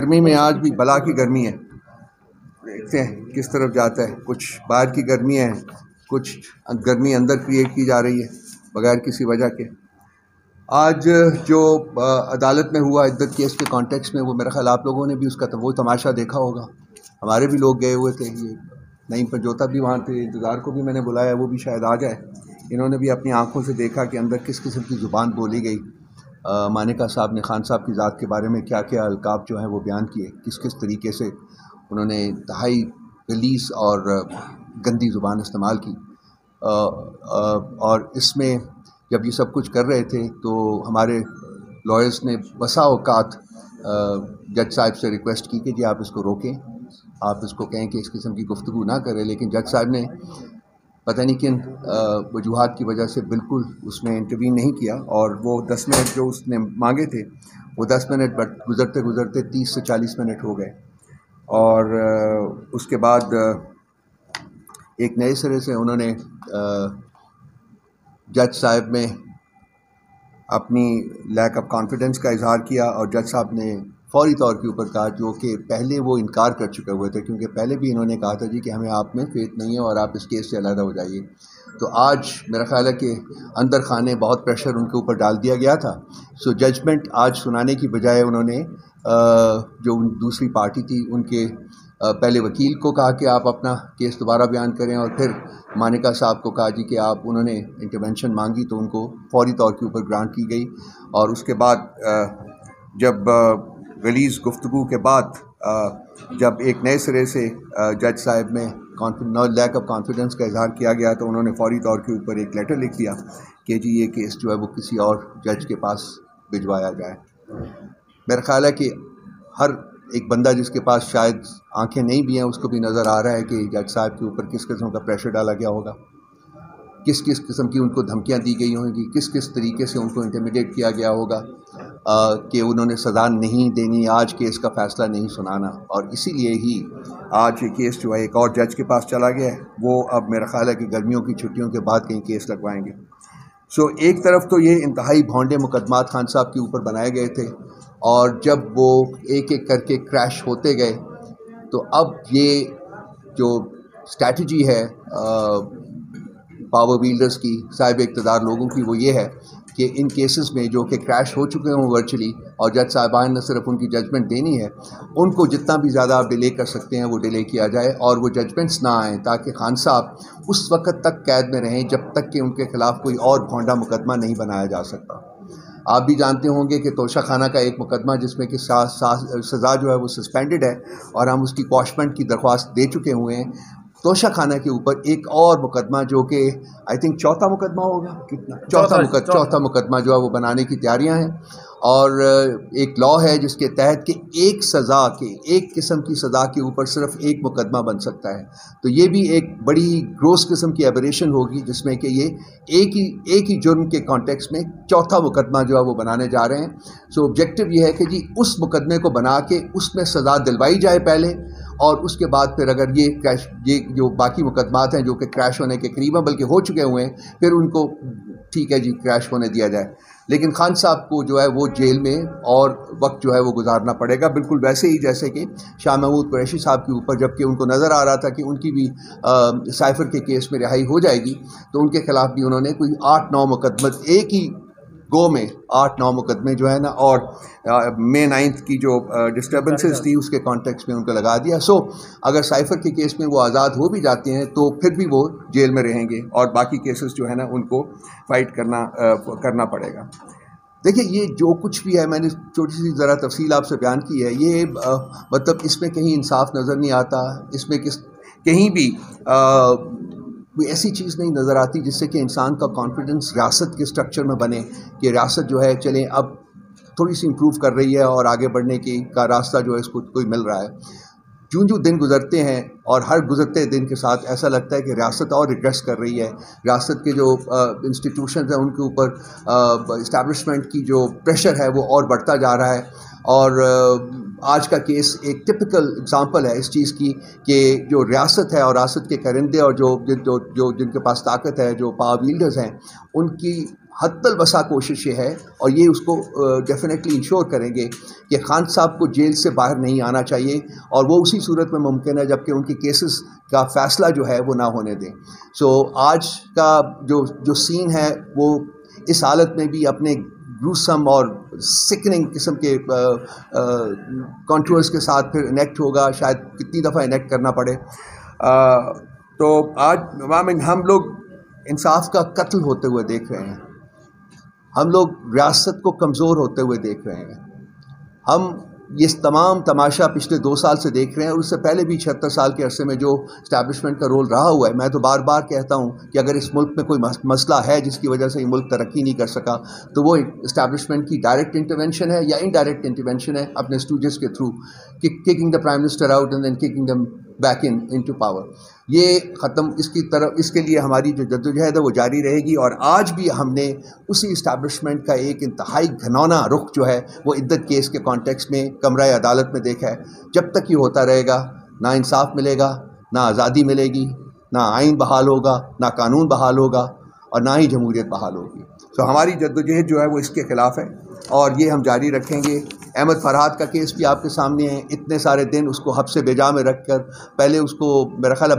گرمی میں آج بھی بلا کی گرمی ہے، دیکھتے ہیں کس طرف جاتا ہے. کچھ باہر کی گرمی ہے، کچھ گرمی اندر کریٹ کی جا رہی ہے بغیر کسی وجہ کے. آج جو عدالت میں ہوا عدت کیس کے کانٹیکس میں، وہ میرا خیال آپ لوگوں نے بھی اس کا وہ تماشا دیکھا ہوگا. ہمارے بھی لوگ گئے ہوئے تھے، یہ نعیم پنجوتا بھی وہاں تھے، انتظار کو بھی میں نے بلایا، وہ بھی شاید آ جائے. انہوں نے بھی اپنی آنکھوں سے دیکھا کہ اندر کس قسم کی زبان بولی گئی. مانیکا صاحب نے خان صاحب کی ذات کے بارے میں کیا کیا القاب جو ہیں وہ بیان کیے، کس کس طریقے سے انہوں نے انتہائی غلیظ اور گندی زبان استعمال کی. اور اس میں جب یہ سب کچھ کر رہے تھے تو ہمارے لائرز نے بسا اوقات جج صاحب سے ریکویسٹ کی کہ جی آپ اس کو روکیں، آپ اس کو کہیں کہ اس قسم کی گفتگو نہ کریں. لیکن جج صاحب نے پتہ نہیں کن وجوہات کی وجہ سے بالکل اس میں انٹروین نہیں کیا، اور وہ 10 منٹ جو اس نے مانگے تھے وہ 10 منٹ گزرتے گزرتے 30 سے 40 منٹ ہو گئے. اور اس کے بعد ایک نئے سرے سے انہوں نے جج صاحب میں اپنی لیک آف کانفیڈنس کا اظہار کیا، اور جج صاحب نے فوری طور کے اوپر کہا، جو کہ پہلے وہ انکار کر چکے ہوئے تھے، کیونکہ پہلے بھی انہوں نے کہا تھا جی کہ ہمیں آپ میں فیتھ نہیں ہے اور آپ اس کیس سے علیحدہ ہو جائیے. تو آج میرا خیال ہے کہ اندر خانے بہت پریشر ان کے اوپر ڈال دیا گیا تھا. سو ججمنٹ آج سنانے کی بجائے انہوں نے جو دوسری پارٹی تھی ان کے پہلے وکیل کو کہا کہ آپ اپنا کیس دوبارہ بیان کریں، اور پھر مانیکا صاحب کو کہا جی کہ آپ انہوں نے انٹرونشن مانگی تو ان کو فوری طور کے اوپر گرانٹ کی گئی. اور اس کے بعد جب غلیظ گفتگو کے بعد جب ایک نئے سرے سے جج صاحب میں لیک آف کانفیڈنس کا اظہار کیا گیا تو انہوں نے فوری طور کے اوپر ایک لیٹر لکھ دیا کہ جی یہ کیس جو ہے وہ کسی اور جج کے پاس بھجوایا جائے. میرا خیال ہے کہ ہر ایک بندہ جس کے پاس شاید آنکھیں نہیں بھی ہیں اس کو بھی نظر آ رہا ہے کہ جج صاحب کے اوپر کس قسم کا پریشر ڈالا گیا ہوگا، کس کس قسم کی ان کو دھمکیاں دی گئی ہوں گی، کس کس طریقے سے ان کو انٹیمیڈیٹ کیا گیا ہوگا کہ انہوں نے سزا نہیں دینی، آج کیس کا فیصلہ نہیں سنانا. اور اسی لیے ہی آج یہ کیس جو ہے ایک اور جج کے پاس چلا گیا ہے. وہ اب میرا خیال ہے کہ گرمیوں کی چھٹیوں کے بعد کہیں کیس لگوائیں گے. سو ایک طرف تو یہ انتہائی بھونڈے مقدمات خان صاحب کے اوپر بنائے گئے تھے، اور جب وہ ایک ایک کر کے کریش ہوتے گئے تو اب یہ جو اسٹریٹجی ہے پاور ویلڈرز کی، صاحب اقتدار لوگوں کی، وہ یہ ہے کہ ان کیسز میں جو کہ کریش ہو چکے ہوں ورچولی، اور جج صاحبان نے صرف ان کی ججمنٹ دینی ہے، ان کو جتنا بھی زیادہ آپ ڈیلے کر سکتے ہیں وہ ڈیلے کیا جائے، اور وہ ججمنٹس نہ آئیں تاکہ خان صاحب اس وقت تک قید میں رہیں جب تک کہ ان کے خلاف کوئی اور بھونڈا مقدمہ نہیں بنایا جا سکتا. آپ بھی جانتے ہوں گے کہ توشہ خانہ کا ایک مقدمہ جس میں کہ سزا جو ہے وہ سسپینڈڈ ہے، اور ہم اس کی کواشمنٹ کی درخواست دے چکے ہوئے ہیں. توشہ خانہ کے اوپر ایک اور مقدمہ جو کہ آئی تھنک چوتھا مقدمہ ہوگا، کتنا چوتھا مقدمہ جو ہے وہ بنانے کی تیاریاں ہیں. اور ایک لاء ہے جس کے تحت کہ ایک سزا کے، ایک قسم کی سزا کے اوپر صرف ایک مقدمہ بن سکتا ہے. تو یہ بھی ایک بڑی گروس قسم کی ایبریشن ہوگی جس میں کہ یہ ایک ہی جرم کے کانٹیکس میں چوتھا مقدمہ جو ہے وہ بنانے جا رہے ہیں. سو آبجیکٹو یہ ہے کہ جی اس مقدمے کو بنا کے اس میں سزا دلوائی جائے پہلے، اور اس کے بعد پھر اگر یہ جو باقی مقدمات ہیں جو کہ کریش ہونے کے قریب ہیں بلکہ ہو چکے ہوئے ہیں، پھر ان کو ٹھیک ہے جی کریش ہونے دیا جائے. لیکن خان صاحب کو جو ہے وہ جیل میں اور وقت جو ہے وہ گزارنا پڑے گا، بالکل ویسے ہی جیسے کہ شاہ محمود قریشی صاحب کے اوپر، جب کہ ان کو نظر آ رہا تھا کہ ان کی بھی سائفر کے کیس میں رہائی ہو جائے گی، تو ان کے خلاف بھی انہوں نے کوئی 8-9 مقدمے ایک ہی گو میں 8-9 مقدمے جو ہے نا، اور مئی 9 کی جو ڈسٹربنسز تھی اس کے کانٹیکس میں ان کو لگا دیا. سو اگر سائفر کے کیس میں وہ آزاد ہو بھی جاتے ہیں تو پھر بھی وہ جیل میں رہیں گے، اور باقی کیسز جو ہے نا ان کو فائٹ کرنا پڑے گا. دیکھیں یہ جو کچھ بھی ہے، میں نے چھوٹی سی ذرا تفصیل آپ سے بیان کی ہے، یہ مطلب اس میں کہیں انصاف نظر نہیں آتا، اس میں کہیں بھی کوئی ایسی چیز نہیں نظر آتی جس سے کہ انسان کا کانفیڈنس ریاست کے اسٹرکچر میں بنے کہ ریاست جو ہے چلیں اب تھوڑی سی امپروو کر رہی ہے اور آگے بڑھنے کا راستہ جو ہے اس کو کوئی مل رہا ہے. جو دن گزرتے ہیں اور ہر گزرتے دن کے ساتھ ایسا لگتا ہے کہ ریاست اور ریگریس کر رہی ہے. ریاست کے جو انسٹیٹیوشنز ہیں ان کے اوپر اسٹیبلشمنٹ کی جو پریشر ہے وہ اور بڑھتا جا رہا ہے. اور آج کا کیس ایک ٹپکل اگزامپل ہے اس چیز کی کہ جو ریاست ہے اور ریاست کے کرندے اور جو جن کے پاس طاقت ہے، جو پاور ویلڈرز ہیں، ان کی حد الوسع کوشش یہ ہے اور یہ اس کو ڈیفینیٹلی انشور کریں گے کہ خان صاحب کو جیل سے باہر نہیں آنا چاہیے، اور وہ اسی صورت میں ممکن ہے جب کہ ان کے کیسز کا فیصلہ جو ہے وہ نہ ہونے دیں. سو آج کا جو سین ہے وہ اس حالت میں بھی اپنے گروسم اور سکننگ قسم کے کنٹرولز کے ساتھ پھر انیکٹ ہوگا، شاید کتنی دفعہ انیکٹ کرنا پڑے. تو آج ہم لوگ انصاف کا قتل ہوتے ہوئے دیکھ رہے ہیں، ہم لوگ ریاست کو کمزور ہوتے ہوئے دیکھ رہے ہیں، ہم یہ تمام تماشا پچھلے 2 سال سے دیکھ رہے ہیں، اور اس سے پہلے بھی 76 سال کے عرصے میں جو اسٹیبلشمنٹ کا رول رہا ہوا ہے. میں تو بار بار کہتا ہوں کہ اگر اس ملک میں کوئی مسئلہ ہے جس کی وجہ سے یہ ملک ترقی نہیں کر سکا تو وہ اسٹیبلشمنٹ کی ڈائریکٹ انٹرونشن ہے یا انڈائریکٹ انٹرونشن ہے اپنے اسٹوڈنٹس کے through, kicking the prime minister out and then kicking them back into power. یہ ختم، اس کے لیے ہماری جو جدوجہد ہے وہ جاری رہے گی. اور آج بھی ہم نے اسی اسٹیبلشمنٹ کا ایک انتہائی گھنونا رخ جو ہے وہ عدت کیس کے کانٹیکس میں کمرہ عدالت میں دیکھا ہے. جب تک یہ ہوتا رہے گا نہ انصاف ملے گا، نہ آزادی ملے گی، نہ آئین بحال ہوگا، نہ قانون بحال ہوگا، اور نہ ہی جمہوریت بحال ہوگی. تو ہماری جدوجہد جو ہے وہ اس کے خلاف ہے اور یہ ہم جاری رکھیں گے. احمد فرحات کا کیس بھی آپ کے سامنے ہے. اتنے سارے دن اس کو حبس بیجا میں رکھ کر، پہلے اس کو میرا خیال ہے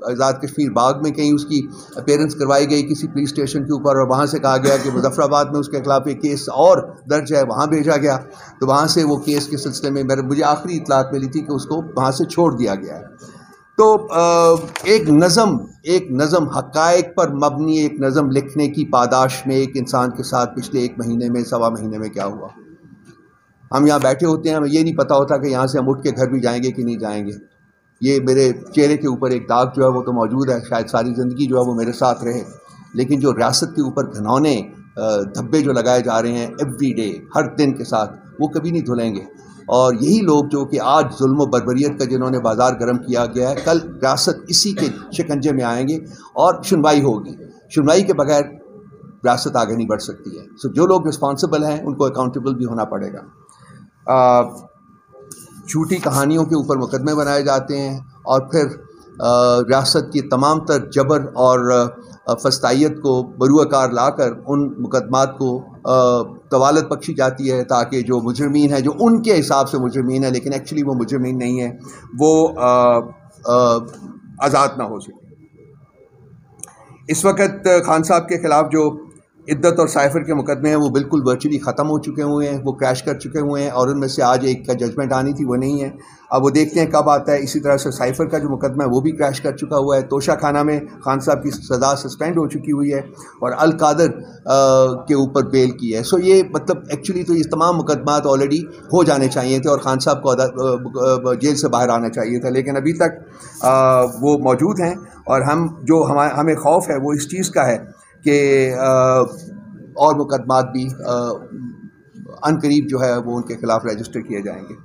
آزاد کشمیر باغ میں کہیں اس کی اپیرنس کروائی گئی کسی پولیس اسٹیشن کے اوپر، اور وہاں سے کہا گیا کہ مظفر آباد میں اس کے خلاف ایک کیس اور درج ہے، وہاں بھیجا گیا. تو وہاں سے وہ کیس کے سلسلے میں مجھے آخری اطلاعات ملی تھی کہ اس کو وہاں سے چھوڑ دیا گیا ہے. تو ایک نظم حقائق پر مبنی ایک نظم لکھنے کی پاداش میں ایک انسان کے ساتھ پچھلے 1 مہینے میں، 1.25 مہینے میں کیا ہوا. ہم یہاں بیٹھے ہوتے ہیں، ہمیں یہ نہیں پتہ ہوتا کہ یہاں سے ہم اٹھ کے گھر بھی جائیں گے کہ نہیں جائیں گے. یہ میرے چہرے کے اوپر ایک داغ جو ہے وہ تو موجود ہے، شاید ساری زندگی جو ہے وہ میرے ساتھ رہے، لیکن جو ریاست کے اوپر گھنونے دھبے جو لگائے جا رہے ہیں ایوری ڈے، ہر دن کے ساتھ، وہ کبھی نہیں دھلیں گے. اور یہی لوگ جو کہ آج ظلم و بربریت کا جنہوں نے بازار گرم کیا گیا ہے، کل ریاست اسی کے شکنجے میں آئیں گے اور سنوائی ہوگی. سنوائی کے بغیر ریاست آگے نہیں بڑھ سکتی ہے. سو جو لوگ رسپانسبل ہیں ان کو اکاؤنٹیبل بھی ہونا پڑے گا. جھوٹی کہانیوں کے اوپر مقدمے بنائے جاتے ہیں اور پھر ریاست کی تمام تر جبر اور فسطائیت کو بروئے کار لا کر ان مقدمات کو طوالت بخشی جاتی ہے تاکہ جو مجرمین ہیں، جو ان کے حساب سے مجرمین ہیں لیکن ایکچولی وہ مجرمین نہیں ہیں، وہ آزاد نہ ہو سکے. اس وقت خان صاحب کے خلاف جو عدت اور سائفر کے مقدمے ہیں وہ بالکل ورچولی ختم ہو چکے ہوئے ہیں، وہ کریش کر چکے ہوئے ہیں، اور ان میں سے آج ایک کا ججمنٹ آنی تھی وہ نہیں ہے. اب وہ دیکھتے ہیں کب آتا ہے. اسی طرح سے سائفر کا جو مقدمہ ہے وہ بھی کریش کر چکا ہوا ہے. توشہ خانہ میں خان صاحب کی سزا سسپینڈ ہو چکی ہوئی ہے اور القادر کے اوپر بیل کی ہے. سو یہ مطلب ایکچولی تو یہ تمام مقدمات آلریڈی ہو جانے چاہیے تھے اور خان صاحب کو جیل سے باہر آنا چاہیے تھا، لیکن ابھی تک وہ موجود ہیں. اور ہمیں خوف ہے وہ اس چیز کا ہے کہ اور مقدمات بھی عنقریب جو ہے وہ ان کے خلاف رجسٹر کیے جائیں گے.